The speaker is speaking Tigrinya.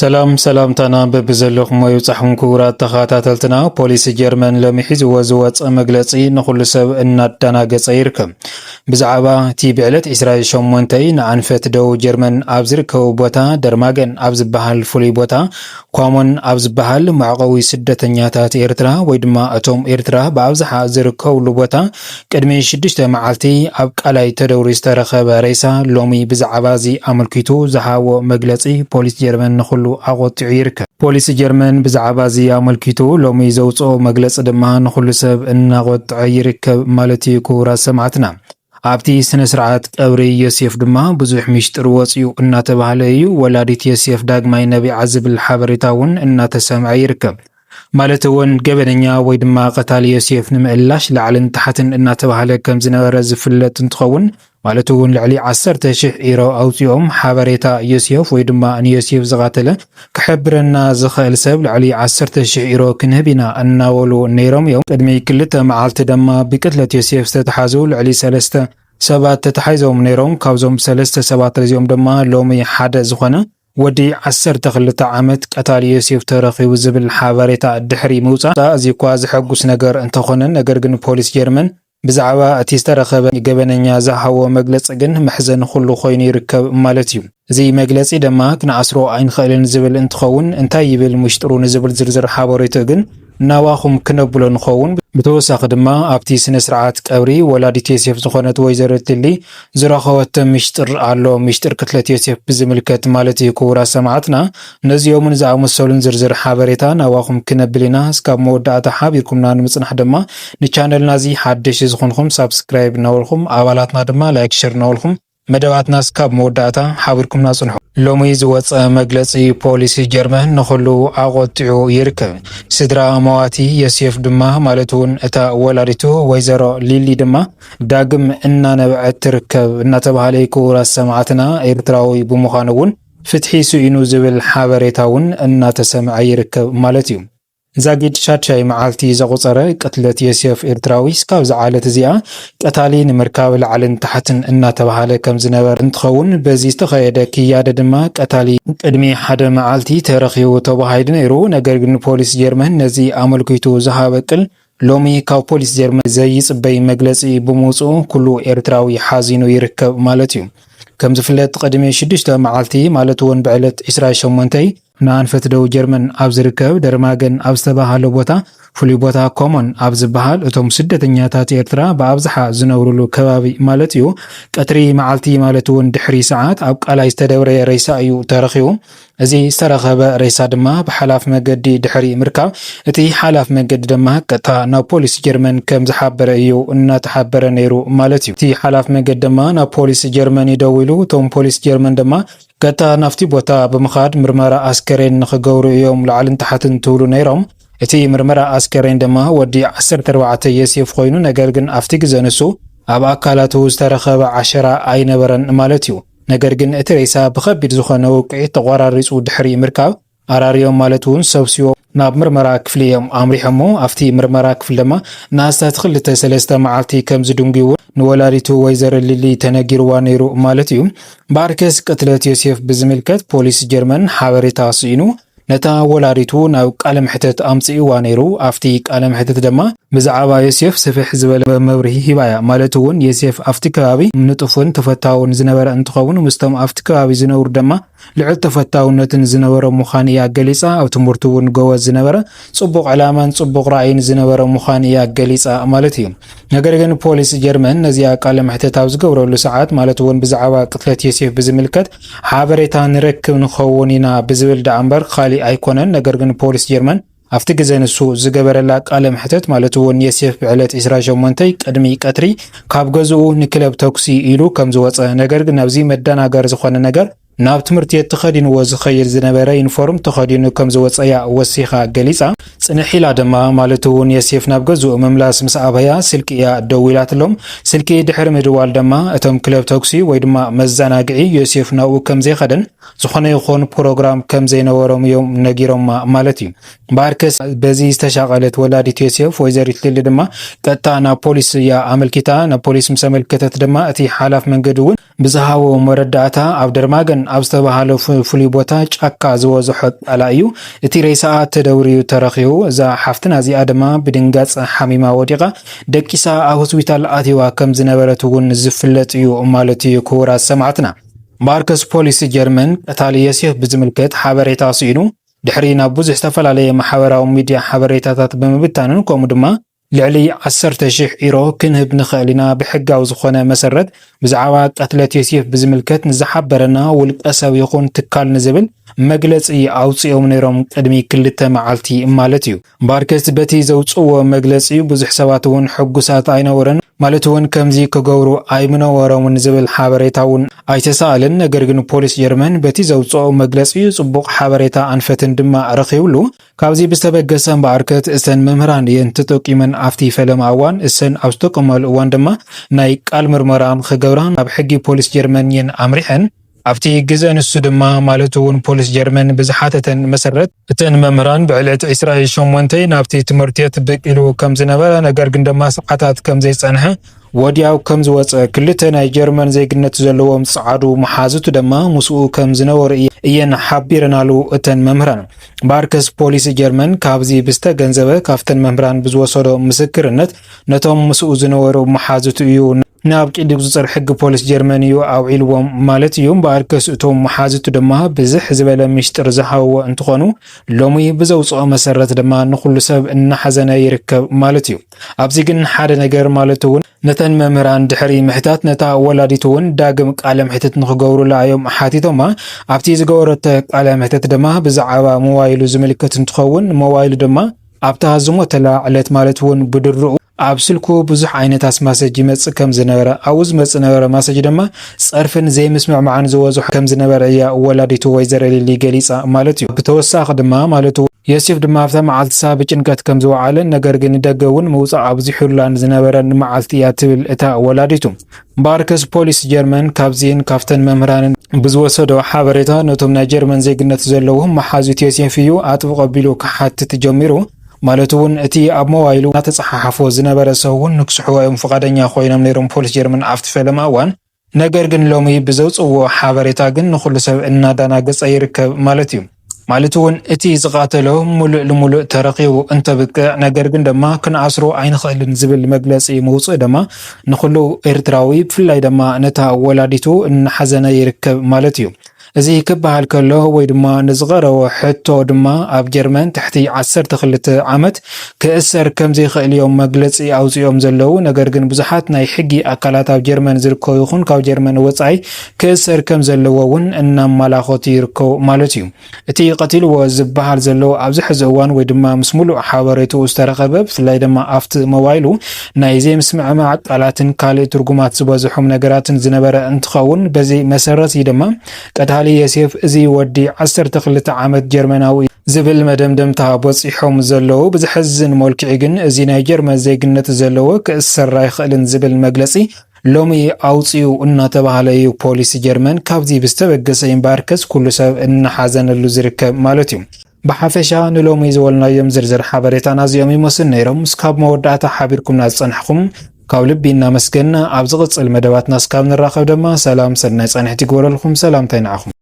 ሰላም ታና በብዘለኹም ወይ ጻሕኩም ክቡራት ተኸታተልትና ፖሊስ ጀርመን ለምሒዝ ወዝወፅ መግለጺ ንኹሉ ሰብ እናዳናገጸ ይርከብ ብዛዕባ እቲ ብዕለት 28 ንኣንፈት ደው ጀርመን ኣብ ዝርከቡ ቦታ ደርማገን ኣብ ዝበሃል ፍሉይ ቦታ ኳሞን ኣብ ዝበሃል ማዕቀዊ ስደተኛታት ኤርትራ ወይ ድማ እቶም ኤርትራ ብኣብዝሓ ዝርከብሉ ቦታ ቅድሚ 6 መዓልቲ ኣብ ቃላይ ተደውሪ ዝተረኸበ ሬሳ ሎሚ ብዛዕባ እዚ ኣመልኪቱ ዝሃቦ መግለጺ ፖሊስ ጀርመን ንኹሉ ኣቆጢዑ ይርከብ ፖሊስ ጀርመን ብዛዕባ እዚ ኣመልኪቱ ሎሚ ዘውፅኦ መግለጺ ድማ ንኹሉ ሰብ እናቆጥዐ ይርከብ ማለት እዩ ክቡራት ሰማዕትና ኣብቲ ስነ ስርዓት ቀብሪ ዮሴፍ ድማ ብዙሕ ሚስጥር ወፅዩ እናተባህለ እዩ ወላዲት ዮሴፍ ዳግማይ ነቢዓ ዝብል ሓበሬታ እውን እናተሰምዐ ይርከብ ማለት እውን ገበነኛ ወይ ድማ ቀታሊ ዮሴፍ ንምእላሽ ላዕልን ታሕትን እናተባህለ ከም ዝነበረ ዝፍለጥ እንትኸውን ማለት እውን ልዕሊ 10,000 ዩሮ ኣውፅኦም ሓበሬታ ዮሴፍ ወይ ድማ ንዮሴፍ ዝቃተለ ክሕብረና ዝኽእል ሰብ ልዕሊ 10,000 ዩሮ ክንህብ ኢና እናበሉ ነይሮም እዮም ቅድሚ 2 መዓልቲ ድማ ብቅትለት ዮሴፍ ዝተተሓዙ ልዕሊ 3 ሰባት ተታሒዞም ነይሮም ካብዞም 3 ሰባት እዚኦም ድማ ሎሚ ሓደ ዝኾነ ወዲ 12 ዓመት ቀታሊ ዮሴፍ ተረኺቡ ዝብል ሓበሬታ ድሕሪ ምውፃእ እዚ እኳ ዝሐጉስ ነገር እንተኾነ ነገር ግን ፖሊስ ጀርመን ብዛዕባ እቲ ዝተረኸበ ገበነኛ ዝሃቦ መግለጺ ግን መሕዘን ኩሉ ኮይኑ ይርከብ ማለት እዩ እዚ መግለጺ ድማ ክነኣስሮ ኣይንኽእልን ዝብል እንትኸውን እንታይ ይብል ምሽጥሩ ንዝብል ዝርዝር ሓበሬታ ግን ናዋኹም ክነብሎ ንኸውን ብተወሳኺ ድማ ኣብቲ ስነ ስርዓት ቀብሪ ወላዲት ዮሴፍ ዝኾነት ወይዘሮ ትሊ ዝረኸበቶ ሚስጥር ኣሎ ሚስጥር ቅትለት ዮሴፍ ብዝምልከት ማለት እዩ ክቡራት ሰማዕትና ነዚኦምን ዝኣመሰሉን ዝርዝር ሓበሬታ ናዋኹም ክነብል ኢና እስካብ መወዳእታ ሓቢርኩምና ንምጽናሕ ድማ ንቻነልና እዚ ሓድሽ ዝኾንኩም ሳብስክራይብ ናበልኩም ኣባላትና ድማ ላይክ ሼር ናበልኩም መደባትና እስካብ መወዳእታ ሓቢርኩምና ጽንሑ ሎሚ ዝወፀ መግለጺ ፖሊስ ጀርመን ንኹሉ ኣቆጢዑ ይርከብ ስድራ መዋቲ ዮሴፍ ድማ ማለት እውን እታ ወላዲቱ ወይዘሮ ሊሊ ድማ ዳግም እናነበዐት ትርከብ እናተባህለ ክቡራት ሰማዕትና ኤርትራዊ ብምዃኑ እውን ፍትሒ ስኢኑ ዝብል ሓበሬታ እውን እናተሰምዐ ይርከብ ማለት እዩ ዛጊድ ሻቻይ መዓልቲ ዘቆፀረ ቅትለት ዮሴፍ ኤርትራዊ እስካብ ዝዓለት እዚኣ ቀታሊ ንምርካብ ላዕልን ታሕትን እናተባህለ ከም ዝነበረ እንትኸውን በዚ ዝተኸየደ ክያደ ድማ ቀታሊ ቅድሚ ሓደ መዓልቲ ተረኺቡ ተባሂሉ ነይሩ ነገር ግን ፖሊስ ጀርመን ነዚ ኣመልኪቱ ዝሃበቅል ሎሚ ካብ ፖሊስ ጀርመን ዘይጽበይ መግለጺ ብምውፅኡ ኩሉ ኤርትራዊ ሓዚኑ ይርከብ ማለት እዩ ከም ዝፍለጥ ቅድሚ 6 መዓልቲ ማለት እውን ብዕለት 28 ንኣንፈት ደው ጀርመን ኣብ ዝርከብ ደርማገን ኣብ ዝተባሃለ ቦታ ፍሉይ ቦታ ኮሞን ኣብ ዝበሃል እቶም ስደተኛታት ኤርትራ ብኣብዝሓ ዝነብሩሉ ከባቢ ማለት እዩ ቀትሪ መዓልቲ ማለት እውን ድሕሪ ሰዓት ኣብ ቃላይ ዝተደብረ ሬሳ እዩ ተረኺቡ እዚ ዝተረኸበ ሬሳ ድማ ብሓላፍ መገዲ ድሕሪ ምርካብ እቲ ሓላፍ መገዲ ድማ ቀጥታ ናብ ፖሊስ ጀርመን ከም ዝሓበረ እዩ እናተሓበረ ነይሩ ማለት እዩ እቲ ሓላፍ መገዲ ድማ ናብ ፖሊስ ጀርመን ይደውሉ እቶም ፖሊስ ጀርመን ድማ ቀጥታ ናፍቲ ቦታ ብምኻድ ምርመራ ኣስከሬን ንኽገብሩ እዮም ላዕልን ታሕትን ትብሉ ነይሮም እቲ ምርመራ ኣስከሬን ድማ ወዲ 14 ዮሴፍ ኮይኑ ነገር ግን ኣብቲ ግዜ ንሱ ኣብ ኣካላቱ ዝተረኸበ ዓሸራ ኣይነበረን ማለት እዩ ነገር ግን እቲ ሬሳ ብከቢድ ዝኾነ ውቅዒት ተቆራሪጹ ድሕሪ ምርካብ ኣራርዮም ማለት እውን ሰብስዮ ናብ ምርመራ ክፍሊ እዮም ኣምሪሖሞ ኣብቲ ምርመራ ክፍሊ ድማ ናስታት 2-3 መዓልቲ ከም ዝድንግይዎ ንወላዲቱ ወይዘሮ ሊሊ ተነጊርዋ ነይሩ ማለት እዩ ባርከስ ቅትለት ዮሴፍ ብዝምልከት ፖሊስ ጀርመን ሓበሬታ ስኢኑ ነታ ወላዲቱ ናብ ቃለ ምሕተት ኣምጽእዋ ነይሩ ኣብቲ ቃለ ምሕተት ድማ ብዛዕባ ዮሴፍ ስፍሕ ዝበለ መብርሂ ሂባያ ማለት እውን ዮሴፍ ኣብቲ ከባቢ ንጡፍን ተፈታውን ዝነበረ እንትኸውን ምስቶም ኣብቲ ከባቢ ዝነብሩ ድማ ልዕል ተፈታውነትን ዝነበረ ምዃን እያ ገሊፃ ኣብ ትምህርቱ እውን ጎበዝ ዝነበረ ጽቡቕ ዕላማን ጽቡቕ ራእይን ዝነበረ ምዃን እያ ገሊፃ ማለት እዩ ነገር ግን ፖሊስ ጀርመን ነዚያ ቃለ ምሕተት ኣብ ዝገብረሉ ሰዓት ማለት እውን ብዛዕባ ቅትለት ዮሴፍ ብዝምልከት ሓበሬታ ንረክብ ንኸውን ኢና ብዝብል ዳ እምበር ካሊእ ኣይኮነን ነገር ግን ፖሊስ ጀርመን ኣብቲ ግዜ ንሱ ዝገበረላ ቃለ ምሕተት ማለት እውን ዮሴፍ ብዕለት 28 ቅድሚ ቀትሪ ካብ ገዝኡ ንክለብ ተኩሲ ኢሉ ከም ዝወፀ ነገር ግን ኣብዚ መደናገር ዝኾነ ነገር ናብ ትምህርቲ ቤት ተኸዲንዎ ዝኸይድ ዝነበረ ዩኒፎርም ተኸዲኑ ከም ዝወፀያ ወሲኻ ገሊፃ ጽንሒላ ድማ ማለት እውን የሴፍ ናብ ገዝኡ መምላስ ምስ ኣበያ ስልኪ እያ ደው ኢላትሎም ስልኪ ድሕሪ ምድዋል ድማ እቶም ክለብ ተኩሲ ወይ ድማ መዘናግዒ ዮሴፍ ናብኡ ከም ዘይኸደን ዝኾነ ይኹን ፕሮግራም ከም ዘይነበሮም እዮም ነጊሮም ማለት እዩ። ባርከስ በዚ ዝተሻቐለት ወላዲት ዮሴፍ ወይዘሪት ልሊ ድማ ቀጥታ ናብ ፖሊስ እያ ኣመልኪታ ናብ ፖሊስ ምስ ኣመልከተት ድማ እቲ ሓላፍ መንገዲ እውን ብዝሃቦ መረዳእታ ኣብ ደርማገን ኣብ ዝተባሃለ ፍሉይ ቦታ ጫካ ዝበዝሖ ቃላ እዩ እቲ ሬሳኣ ተደውርዩ ተረኺቡ እዛ ሓፍትና እዚኣ ድማ ብድንጋፅ ሓሚማ ወዲቓ ደቂሳ ኣብ ሆስፒታል ኣትዋ ከም ዝነበረት እውን ዝፍለጥ እዩ ማለት እዩ። ክቡራት ሰማዕትና ባርከስ ፖሊስ ጀርመን ቀታሊ ዮሴፍ ብዝምልከት ሓበሬታ ስኢኑ ድሕሪ ናብ ብዙሕ ዝተፈላለየ ማሕበራዊ ሚድያ ሓበሬታታት ብምብታንን ከምኡ ድማ ልዕሊ 10,000 ዩሮ ክንህብ ንኽእል ኢና ብሕጋዊ ዝኾነ መሰረት ብዛዕባ ቀትለት ዮሴፍ ብዝምልከት ንዝሓበረና ውልቀ ሰብ ይኹን ትካል ንዝብል መግለፂ ኣውፅኦም ነይሮም ቅድሚ 2 መዓልቲ ማለት እዩ። ባርከስ በቲ ዘውፅዎ መግለፂ ብዙሕ ሰባት እውን ሕጉሳት ኣይነበረን ማለት እውን ከምዚ ክገብሩ ኣይምነበሮምን ዝብል ሓበሬታ እውን ኣይተሰኣልን። ነገር ግን ፖሊስ ጀርመን በቲ ዘውፅኦ መግለፂ ጽቡቕ ሓበሬታ ኣንፈትን ድማ ረኺብሉ ካብዚ ብዝተበገሰ ባርከት እሰን መምህራን እየን ተጠቂመን ኣብቲ ፈለማ እዋን እሰን ኣብ ዝተቀመሉ እዋን ድማ ናይ ቃል ምርመራን ክገብራን ኣብ ሕጊ ፖሊስ ጀርመን እየን ኣምሪሐን ኣብቲ ግዜ ንሱ ድማ ማለት እውን ፖሊስ ጀርመን ብዝሓተተን መሰረት እተን መምህራን ብዕለት 28 ናብቲ ትምህርቲ ቤት በቂሉ ከም ዝነበረ ነገር ግን ድማ ሰዓታት ከም ዘይጸንሐ ወዲያው ከም ዝወፀ ክልተ ናይ ጀርመን ዜግነት ዘለዎም ጻዕዱ መሓዙት ድማ ምስኡ ከም ዝነበሩ እየን ሓቢረናሉ እተን መምህራን። ባርከስ ፖሊስ ጀርመን ካብዚ ብዝተገንዘበ ካፍተን መምህራን ብዝወሰዶ ምስክርነት ነቶም ምስኡ ዝነበሩ መሓዙት እዩ ናብ ቂድ ቁፅር ሕጊ ፖሊስ ጀርመን እዩ ኣውዒልዎም ማለት እዩ። ባርከስ እቶም መሓዙት ድማ ብዝሕ ዝበለ ሚስጥር ዝሃብዎ እንትኾኑ ሎሚ ብዘውፅኦ መሰረት ድማ ንኹሉ ሰብ እናሓዘነ ይርከብ ማለት እዩ። ኣብዚ ግን ሓደ ነገር ማለት እውን ነተን መምህራን ድሕሪ ምሕታት ነታ ወላዲት እውን ዳግም ቃለ ምሕተት ንኽገብሩላ እዮም ሓቲቶማ። ኣብቲ ዝገበረቶ ቃለ ምሕተት ድማ ብዛዕባ ሞባይሉ ዝምልከት እንትኸውን ሞባይሉ ድማ ኣብታ ዝሞተላ ዕለት ማለት እውን ብድርኡ ኣብ ስልኩ ብዙሕ ዓይነታት ማሰጅ ይመጽእ ከም ዝነበረ ኣብኡ ዝመጽእ ነበረ ማሰጅ ድማ ጸርፍን ዘይምስምዕማዕን ዝበዝሖ ከም ዝነበረ እያ ወላዲቱ ወይዘሮ ሊሊ ገሊጻ ማለት እዩ። ብተወሳኺ ድማ ማለት ዮሴፍ ድማ ኣብታ መዓልትሳ ብጭንቀት ከም ዝወዓለን ነገር ግን ደገ እውን ምውፃእ ኣብዚሑላን ዝነበረን መዓልቲ እያ ትብል እታ ወላዲቱ። ባርከስ ፖሊስ ጀርመን ካብዚን ካፍተን መምህራንን ብዝወሰዶ ሓበሬታ ነቶም ናይ ጀርመን ዜግነት ዘለዎም መሓዙት ዮሴፍ እዩ ኣጥብቆ ኣቢሉ ክሓትት ጀሚሩ ማለት እውን እቲ ኣብ ሞባይሉ ናተፀሓሓፎ ዝነበረ ሰብ እውን ንክስሕቦም ፈቃደኛ ኮይኖም ነይሮም ፖሊስ ጀርመን ኣብቲ ፈለማ እዋን። ነገር ግን ሎሚ ብዘውፅዎ ሓበሬታ ግን ንኹሉ ሰብ እናዳናገፀ ይርከብ ማለት እዩ። ማለት እውን እቲ ዝቃተሎ ሙሉእ ልሙሉእ ተረኺቡ እንተብቅዕ ነገር ግን ድማ ክንኣስሮ ኣይንኽእልን ዝብል መግለፂ መውፅእ ድማ ንኹሉ ኤርትራዊ ብፍላይ ድማ ነታ ወላዲቱ እናሓዘነ ይርከብ ማለት እዩ። እዚ ክበሃል ከሎ ወይ ድማ ንዝቐረቦ ሕቶ ድማ ኣብ ጀርመን ትሕቲ 12 ዓመት ክእሰር ከም ዘይኽእል እዮም መግለፂ ኣውፅኦም ዘለዉ። ነገር ግን ብዙሓት ናይ ሕጊ ኣካላት ኣብ ጀርመን ዝርከቡ ይኹን ካብ ጀርመን ወፃኢ ክእሰር ከም ዘለዎ እውን እናመላኸቱ ይርከቡ ማለት እዩ። እቲ ቀቲልዎ ዝበሃል ዘሎ ኣብዚ ሕዚ እዋን ወይ ድማ ምስ ሙሉእ ሓበሬቱ ዝተረኸበ ብፍላይ ድማ ኣብቲ ሞባይሉ ናይ ዘይምስምዕማዕ ቃላትን ካልእ ትርጉማት ዝበዝሖም ነገራትን ዝነበረ እንትኸውን በዚ መሰረት ድማ ቀዳሊ ዮሴፍ እዚ ወዲ 12 ዓመት ጀርመናዊ ዝብል መደምደምታ በፂሖም ዘለዉ ብዝሕዝን መልክዕ ግን እዚ ናይ ጀርመን ዜግነት ዘለዎ ክእሰር ኣይኽእልን ዝብል መግለፂ ሎሚ ኣውፅኡ እናተባሃለ እዩ ፖሊስ ጀርመን ካብዚ ብዝተበገሰ ባርከስ ኩሉ ሰብ እናሓዘነሉ ዝርከብ ማለት እዩ። ብሓፈሻ ንሎሚ ዝወልናዮም ዝርዝር ሓበሬታና እዚኦም ይመስሉ ነይሮም። እስካብ መወዳእታ ሓቢርኩምና ዝፀንሕኩም ካብ ልቢ እናመስገንና ኣብ ዝቕፅል መደባትና እስካብ ንራኸብ ድማ ሰላም ሰናይ ፀንሕቲ ይግበረልኩም። ሰላምታይ ንዓኹም።